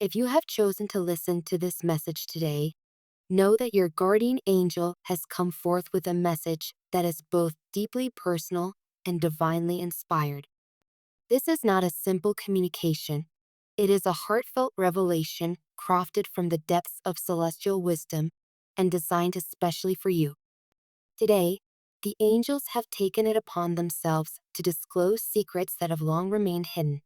If you have chosen to listen to this message today, know that your guardian angel has come forth with a message that is both deeply personal and divinely inspired. This is not a simple communication. It is a heartfelt revelation crafted from the depths of celestial wisdom and designed especially for you. Today, the angels have taken it upon themselves to disclose secrets that have long remained hidden.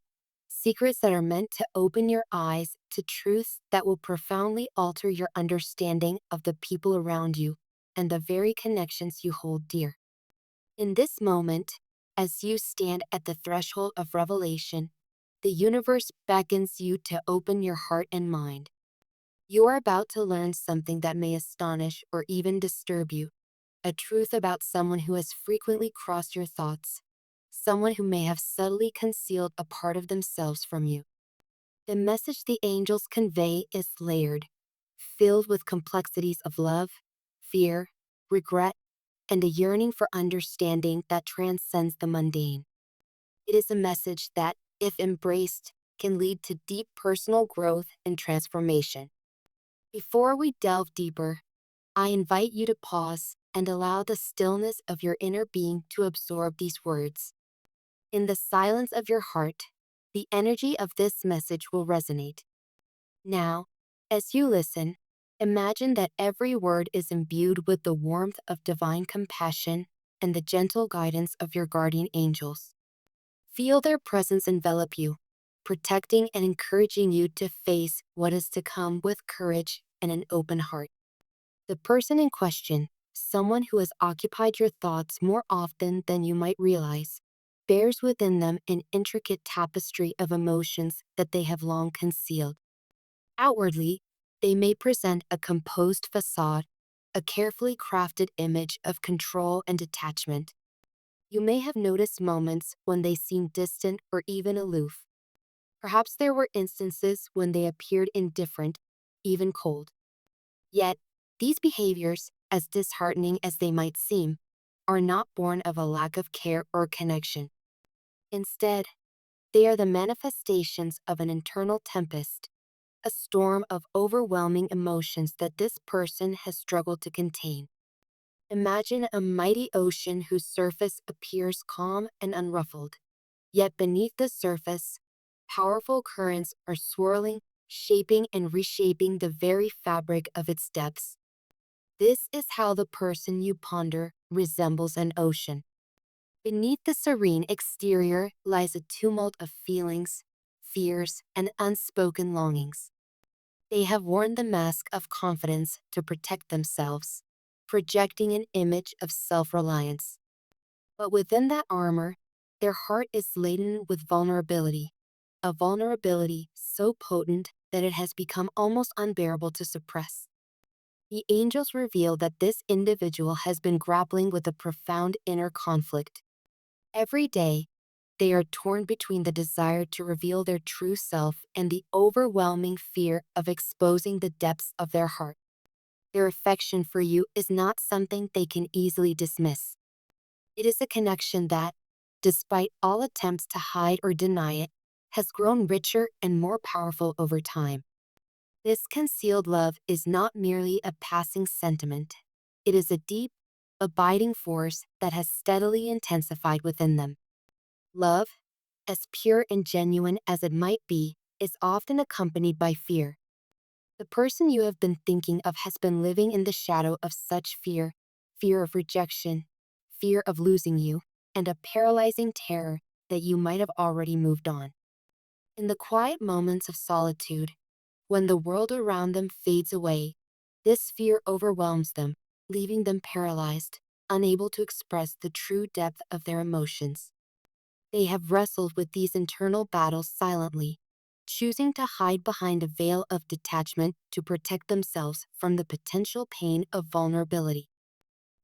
Secrets that are meant to open your eyes to truths that will profoundly alter your understanding of the people around you and the very connections you hold dear. In this moment, as you stand at the threshold of revelation, the universe beckons you to open your heart and mind. You are about to learn something that may astonish or even disturb you, a truth about someone who has frequently crossed your thoughts, someone who may have subtly concealed a part of themselves from you. The message the angels convey is layered, filled with complexities of love, fear, regret, and a yearning for understanding that transcends the mundane. It is a message that, if embraced, can lead to deep personal growth and transformation. Before we delve deeper, I invite you to pause and allow the stillness of your inner being to absorb these words. In the silence of your heart, the energy of this message will resonate. Now, as you listen, imagine that every word is imbued with the warmth of divine compassion and the gentle guidance of your guardian angels. Feel their presence envelop you, protecting and encouraging you to face what is to come with courage and an open heart. The person in question, someone who has occupied your thoughts more often than you might realize, bears within them an intricate tapestry of emotions that they have long concealed. Outwardly, they may present a composed facade, a carefully crafted image of control and detachment. You may have noticed moments when they seemed distant or even aloof. Perhaps there were instances when they appeared indifferent, even cold. Yet, these behaviors, as disheartening as they might seem, are not born of a lack of care or connection. Instead, they are the manifestations of an internal tempest, a storm of overwhelming emotions that this person has struggled to contain. Imagine a mighty ocean whose surface appears calm and unruffled, yet beneath the surface, powerful currents are swirling, shaping and reshaping the very fabric of its depths. This is how the person you ponder resembles an ocean. Beneath the serene exterior lies a tumult of feelings, fears, and unspoken longings. They have worn the mask of confidence to protect themselves, projecting an image of self-reliance. But within that armor, their heart is laden with vulnerability, a vulnerability so potent that it has become almost unbearable to suppress. The angels reveal that this individual has been grappling with a profound inner conflict. Every day, they are torn between the desire to reveal their true self and the overwhelming fear of exposing the depths of their heart. Their affection for you is not something they can easily dismiss. It is a connection that, despite all attempts to hide or deny it, has grown richer and more powerful over time. This concealed love is not merely a passing sentiment. It is a deep, abiding force that has steadily intensified within them. Love, as pure and genuine as it might be, is often accompanied by fear. The person you have been thinking of has been living in the shadow of such fear, fear of rejection, fear of losing you, and a paralyzing terror that you might have already moved on. In the quiet moments of solitude, when the world around them fades away, this fear overwhelms them, leaving them paralyzed, unable to express the true depth of their emotions. They have wrestled with these internal battles silently, choosing to hide behind a veil of detachment to protect themselves from the potential pain of vulnerability.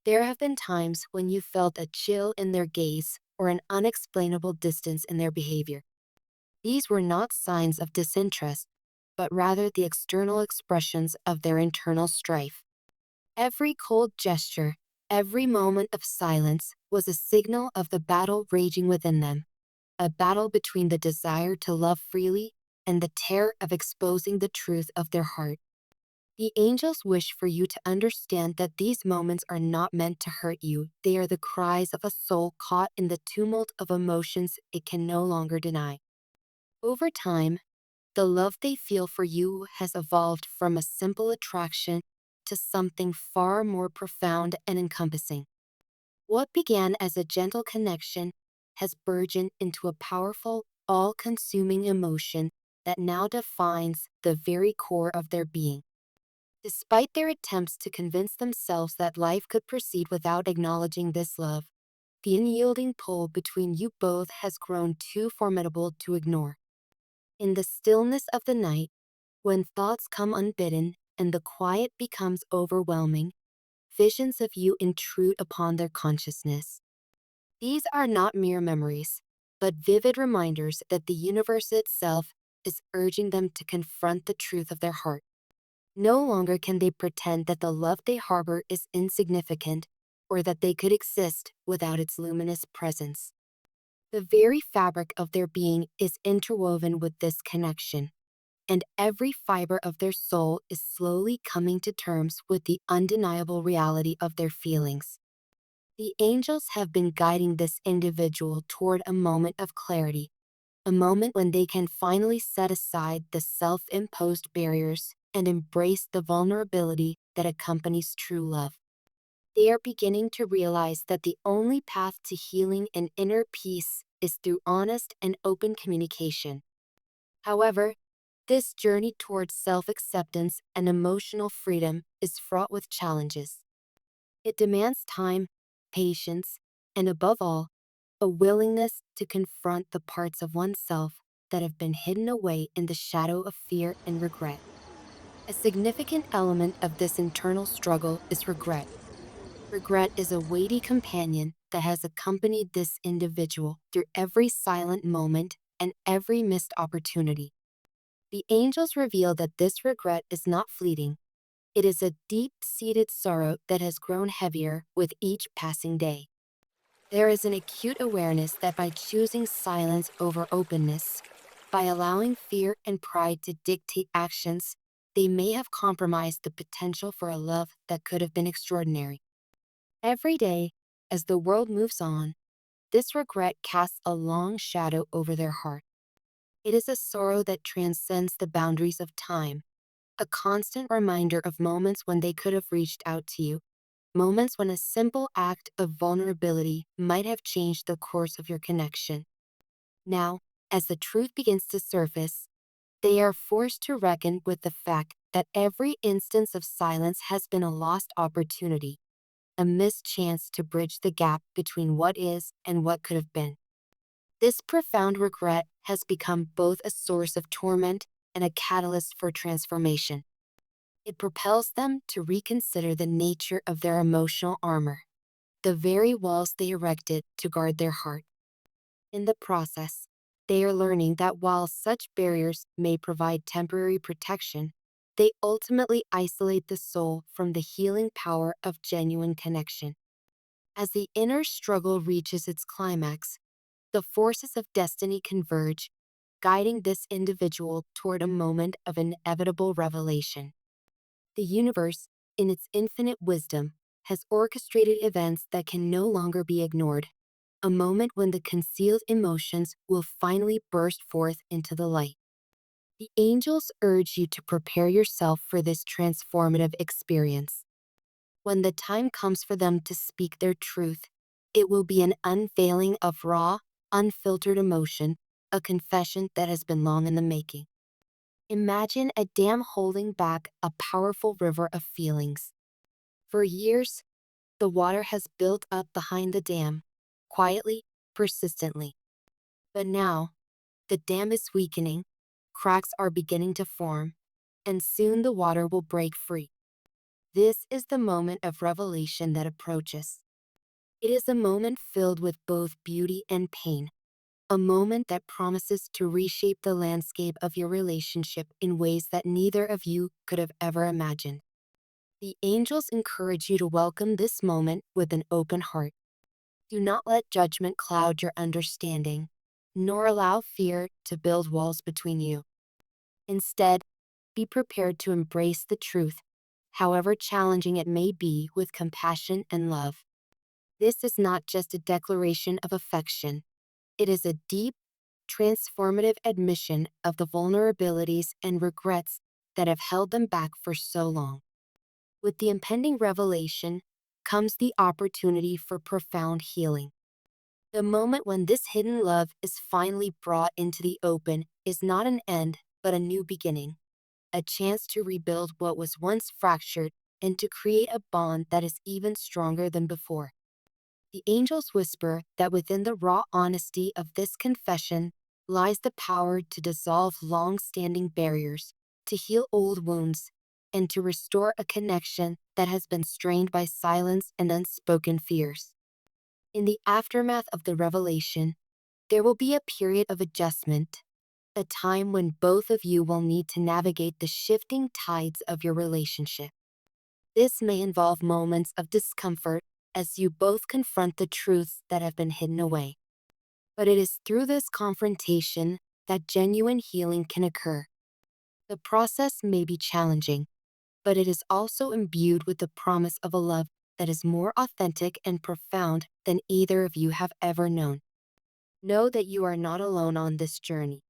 There have been times when you felt a chill in their gaze or an unexplainable distance in their behavior. These were not signs of disinterest, but rather the external expressions of their internal strife. Every cold gesture, every moment of silence was a signal of the battle raging within them, a battle between the desire to love freely and the terror of exposing the truth of their heart. The angels wish for you to understand that these moments are not meant to hurt you. They are the cries of a soul caught in the tumult of emotions it can no longer deny. Over time, the love they feel for you has evolved from a simple attraction to something far more profound and encompassing. What began as a gentle connection has burgeoned into a powerful, all-consuming emotion that now defines the very core of their being. Despite their attempts to convince themselves that life could proceed without acknowledging this love, the unyielding pull between you both has grown too formidable to ignore. In the stillness of the night, when thoughts come unbidden and the quiet becomes overwhelming, visions of you intrude upon their consciousness. These are not mere memories, but vivid reminders that the universe itself is urging them to confront the truth of their heart. No longer can they pretend that the love they harbor is insignificant or that they could exist without its luminous presence. The very fabric of their being is interwoven with this connection, and every fiber of their soul is slowly coming to terms with the undeniable reality of their feelings. The angels have been guiding this individual toward a moment of clarity, a moment when they can finally set aside the self-imposed barriers and embrace the vulnerability that accompanies true love. They are beginning to realize that the only path to healing and inner peace is through honest and open communication. However, this journey towards self-acceptance and emotional freedom is fraught with challenges. It demands time, patience, and above all, a willingness to confront the parts of oneself that have been hidden away in the shadow of fear and regret. A significant element of this internal struggle is regret. Regret is a weighty companion that has accompanied this individual through every silent moment and every missed opportunity. The angels reveal that this regret is not fleeting. It is a deep-seated sorrow that has grown heavier with each passing day. There is an acute awareness that by choosing silence over openness, by allowing fear and pride to dictate actions, they may have compromised the potential for a love that could have been extraordinary. Every day, as the world moves on, this regret casts a long shadow over their heart. It is a sorrow that transcends the boundaries of time, a constant reminder of moments when they could have reached out to you, moments when a simple act of vulnerability might have changed the course of your connection. Now, as the truth begins to surface, they are forced to reckon with the fact that every instance of silence has been a lost opportunity, a missed chance to bridge the gap between what is and what could have been. This profound regret has become both a source of torment and a catalyst for transformation. It propels them to reconsider the nature of their emotional armor, the very walls they erected to guard their heart. In the process, they are learning that while such barriers may provide temporary protection, they ultimately isolate the soul from the healing power of genuine connection. As the inner struggle reaches its climax, the forces of destiny converge, guiding this individual toward a moment of inevitable revelation. The universe, in its infinite wisdom, has orchestrated events that can no longer be ignored, a moment when the concealed emotions will finally burst forth into the light. The angels urge you to prepare yourself for this transformative experience. When the time comes for them to speak their truth, it will be an unveiling of raw, unfiltered emotion, a confession that has been long in the making. Imagine a dam holding back a powerful river of feelings. For years, the water has built up behind the dam, quietly, persistently. But now, the dam is weakening, cracks are beginning to form, and soon the water will break free. This is the moment of revelation that approaches. It is a moment filled with both beauty and pain, a moment that promises to reshape the landscape of your relationship in ways that neither of you could have ever imagined. The angels encourage you to welcome this moment with an open heart. Do not let judgment cloud your understanding, nor allow fear to build walls between you. Instead, be prepared to embrace the truth, however challenging it may be, with compassion and love. This is not just a declaration of affection, it is a deep, transformative admission of the vulnerabilities and regrets that have held them back for so long. With the impending revelation comes the opportunity for profound healing. The moment when this hidden love is finally brought into the open is not an end, but a new beginning, a chance to rebuild what was once fractured and to create a bond that is even stronger than before. The angels whisper that within the raw honesty of this confession lies the power to dissolve long-standing barriers, to heal old wounds, and to restore a connection that has been strained by silence and unspoken fears. In the aftermath of the revelation, there will be a period of adjustment, a time when both of you will need to navigate the shifting tides of your relationship. This may involve moments of discomfort as you both confront the truths that have been hidden away. But it is through this confrontation that genuine healing can occur. The process may be challenging, but it is also imbued with the promise of a love that is more authentic and profound than either of you have ever known. Know that you are not alone on this journey.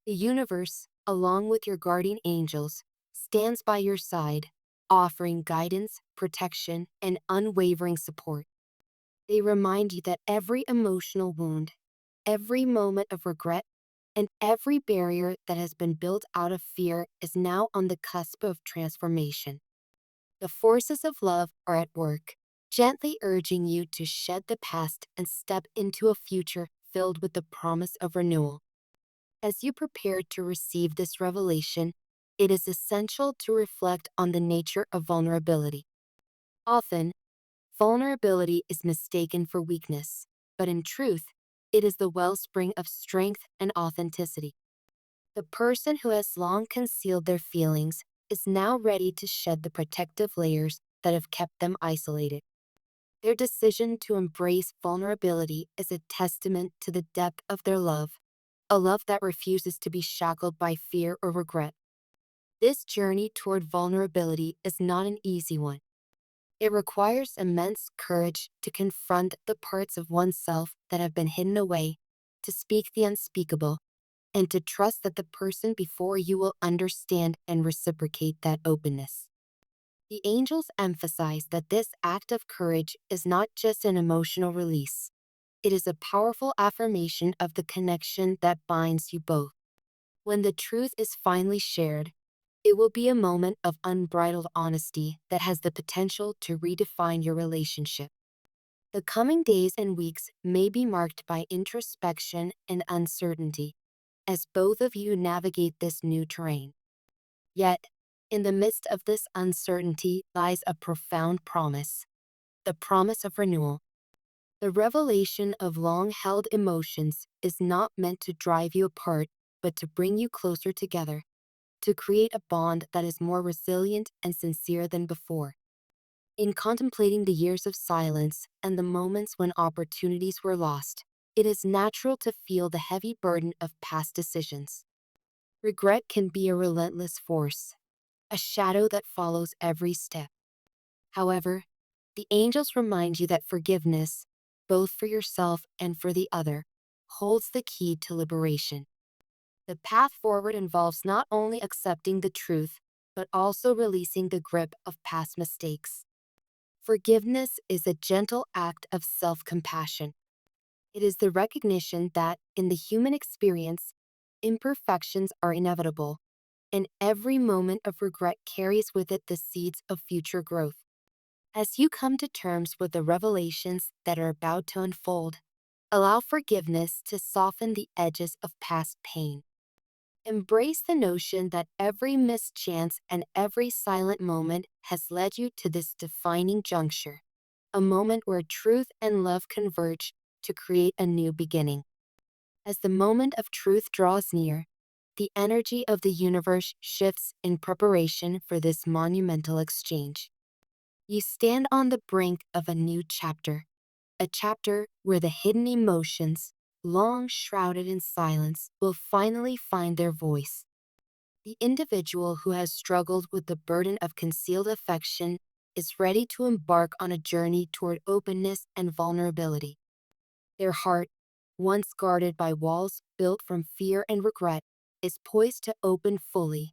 The universe, along with your guardian angels, stands by your side, offering guidance, protection, and unwavering support. They remind you that every emotional wound, every moment of regret, and every barrier that has been built out of fear is now on the cusp of transformation. The forces of love are at work, gently urging you to shed the past and step into a future filled with the promise of renewal. As you prepare to receive this revelation, it is essential to reflect on the nature of vulnerability. Often, vulnerability is mistaken for weakness, but in truth, it is the wellspring of strength and authenticity. The person who has long concealed their feelings is now ready to shed the protective layers that have kept them isolated. Their decision to embrace vulnerability is a testament to the depth of their love, a love that refuses to be shackled by fear or regret. This journey toward vulnerability is not an easy one. It requires immense courage to confront the parts of oneself that have been hidden away, to speak the unspeakable, and to trust that the person before you will understand and reciprocate that openness. The angels emphasize that this act of courage is not just an emotional release. It is a powerful affirmation of the connection that binds you both. When the truth is finally shared, it will be a moment of unbridled honesty that has the potential to redefine your relationship. The coming days and weeks may be marked by introspection and uncertainty as both of you navigate this new terrain. Yet, in the midst of this uncertainty lies a profound promise, the promise of renewal. The revelation of long-held emotions is not meant to drive you apart, but to bring you closer together, to create a bond that is more resilient and sincere than before. In contemplating the years of silence and the moments when opportunities were lost, it is natural to feel the heavy burden of past decisions. Regret can be a relentless force, a shadow that follows every step. However, the angels remind you that forgiveness, both for yourself and for the other, holds the key to liberation. The path forward involves not only accepting the truth, but also releasing the grip of past mistakes. Forgiveness is a gentle act of self-compassion. It is the recognition that, in the human experience, imperfections are inevitable, and every moment of regret carries with it the seeds of future growth. As you come to terms with the revelations that are about to unfold, allow forgiveness to soften the edges of past pain. Embrace the notion that every missed chance and every silent moment has led you to this defining juncture, a moment where truth and love converge to create a new beginning. As the moment of truth draws near, the energy of the universe shifts in preparation for this monumental exchange. You stand on the brink of a new chapter, a chapter where the hidden emotions, long shrouded in silence, will finally find their voice. The individual who has struggled with the burden of concealed affection is ready to embark on a journey toward openness and vulnerability. Their heart, once guarded by walls built from fear and regret, is poised to open fully,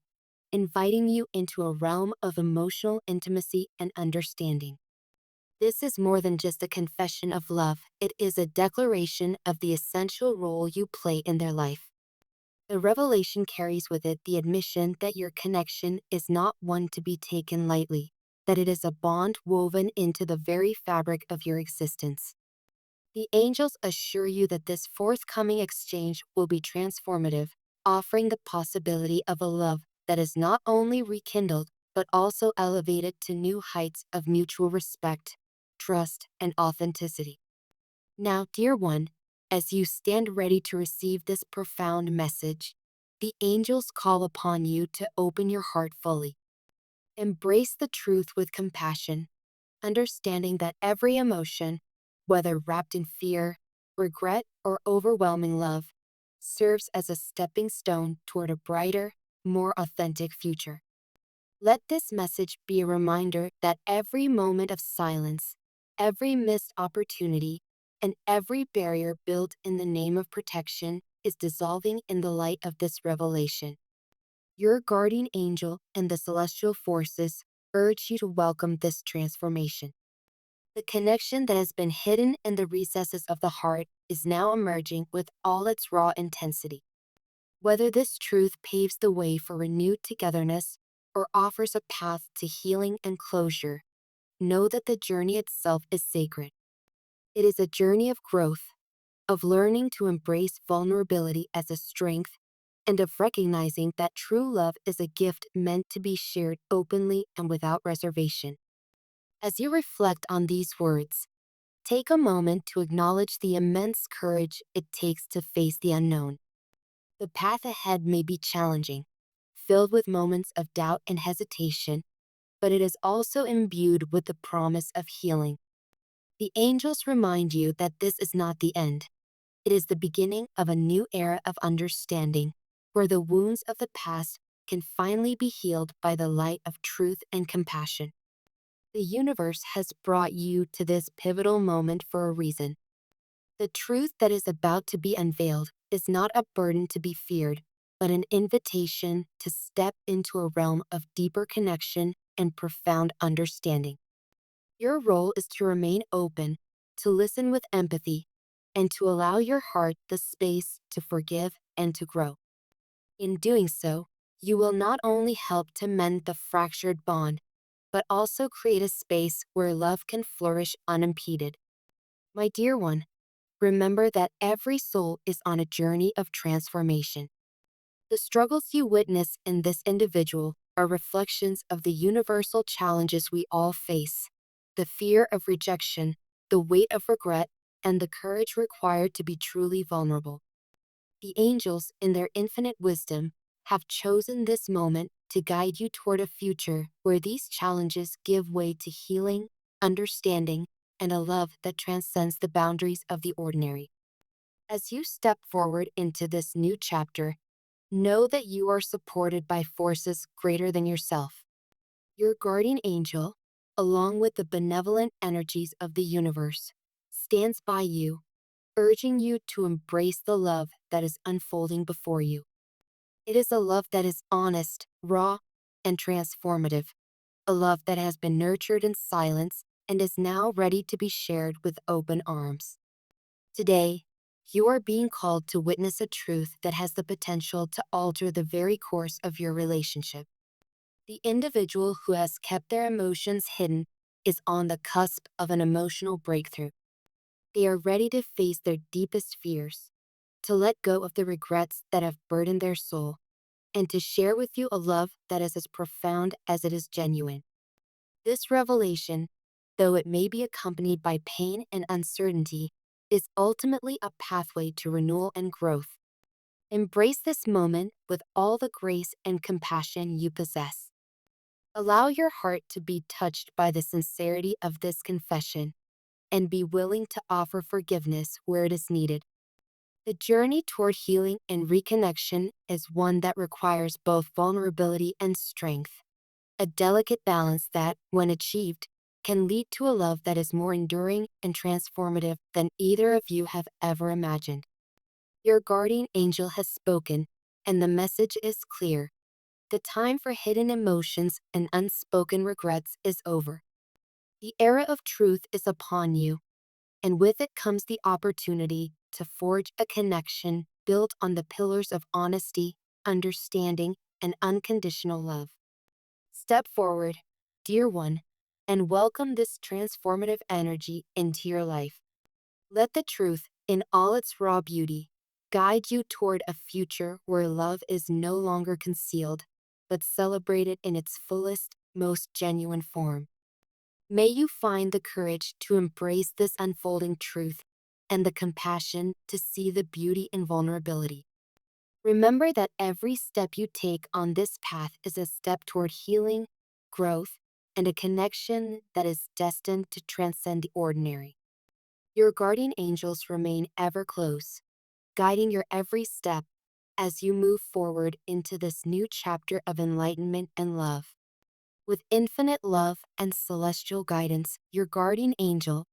inviting you into a realm of emotional intimacy and understanding. This is more than just a confession of love, it is a declaration of the essential role you play in their life. The revelation carries with it the admission that your connection is not one to be taken lightly, that it is a bond woven into the very fabric of your existence. The angels assure you that this forthcoming exchange will be transformative, offering the possibility of a love that is not only rekindled, but also elevated to new heights of mutual respect, trust, and authenticity. Now, dear one, as you stand ready to receive this profound message, the angels call upon you to open your heart fully. Embrace the truth with compassion, understanding that every emotion, whether wrapped in fear, regret, or overwhelming love, serves as a stepping stone toward a brighter, more authentic future. Let this message be a reminder that every moment of silence, every missed opportunity, and every barrier built in the name of protection is dissolving in the light of this revelation. Your guardian angel and the celestial forces urge you to welcome this transformation. The connection that has been hidden in the recesses of the heart is now emerging with all its raw intensity. Whether this truth paves the way for renewed togetherness or offers a path to healing and closure, know that the journey itself is sacred. It is a journey of growth, of learning to embrace vulnerability as a strength, and of recognizing that true love is a gift meant to be shared openly and without reservation. As you reflect on these words, take a moment to acknowledge the immense courage it takes to face the unknown. The path ahead may be challenging, filled with moments of doubt and hesitation, but it is also imbued with the promise of healing. The angels remind you that this is not the end. It is the beginning of a new era of understanding, where the wounds of the past can finally be healed by the light of truth and compassion. The universe has brought you to this pivotal moment for a reason. The truth that is about to be unveiled is not a burden to be feared, but an invitation to step into a realm of deeper connection and profound understanding. Your role is to remain open, to listen with empathy, and to allow your heart the space to forgive and to grow. In doing so, you will not only help to mend the fractured bond, but also create a space where love can flourish unimpeded. My dear one, remember that every soul is on a journey of transformation. The struggles you witness in this individual are reflections of the universal challenges we all face: the fear of rejection, the weight of regret, and the courage required to be truly vulnerable. The angels, in their infinite wisdom, have chosen this moment to guide you toward a future where these challenges give way to healing, understanding, and a love that transcends the boundaries of the ordinary. As you step forward into this new chapter, know that you are supported by forces greater than yourself. Your guardian angel, along with the benevolent energies of the universe, stands by you, urging you to embrace the love that is unfolding before you. It is a love that is honest, raw, and transformative, a love that has been nurtured in silence and is now ready to be shared with open arms. Today, you are being called to witness a truth that has the potential to alter the very course of your relationship. The individual who has kept their emotions hidden is on the cusp of an emotional breakthrough. They are ready to face their deepest fears, to let go of the regrets that have burdened their soul, and to share with you a love that is as profound as it is genuine. This revelation, though it may be accompanied by pain and uncertainty, is ultimately a pathway to renewal and growth. Embrace this moment with all the grace and compassion you possess. Allow your heart to be touched by the sincerity of this confession, and be willing to offer forgiveness where it is needed. The journey toward healing and reconnection is one that requires both vulnerability and strength, a delicate balance that, when achieved, can lead to a love that is more enduring and transformative than either of you have ever imagined. Your guardian angel has spoken, and the message is clear. The time for hidden emotions and unspoken regrets is over. The era of truth is upon you, and with it comes the opportunity to forge a connection built on the pillars of honesty, understanding, and unconditional love. Step forward, dear one, and welcome this transformative energy into your life. Let the truth, in all its raw beauty, guide you toward a future where love is no longer concealed, but celebrated in its fullest, most genuine form. May you find the courage to embrace this unfolding truth and the compassion to see the beauty in vulnerability. Remember that every step you take on this path is a step toward healing, growth, and a connection that is destined to transcend the ordinary. Your guardian angels remain ever close, guiding your every step as you move forward into this new chapter of enlightenment and love. With infinite love and celestial guidance, your guardian angel,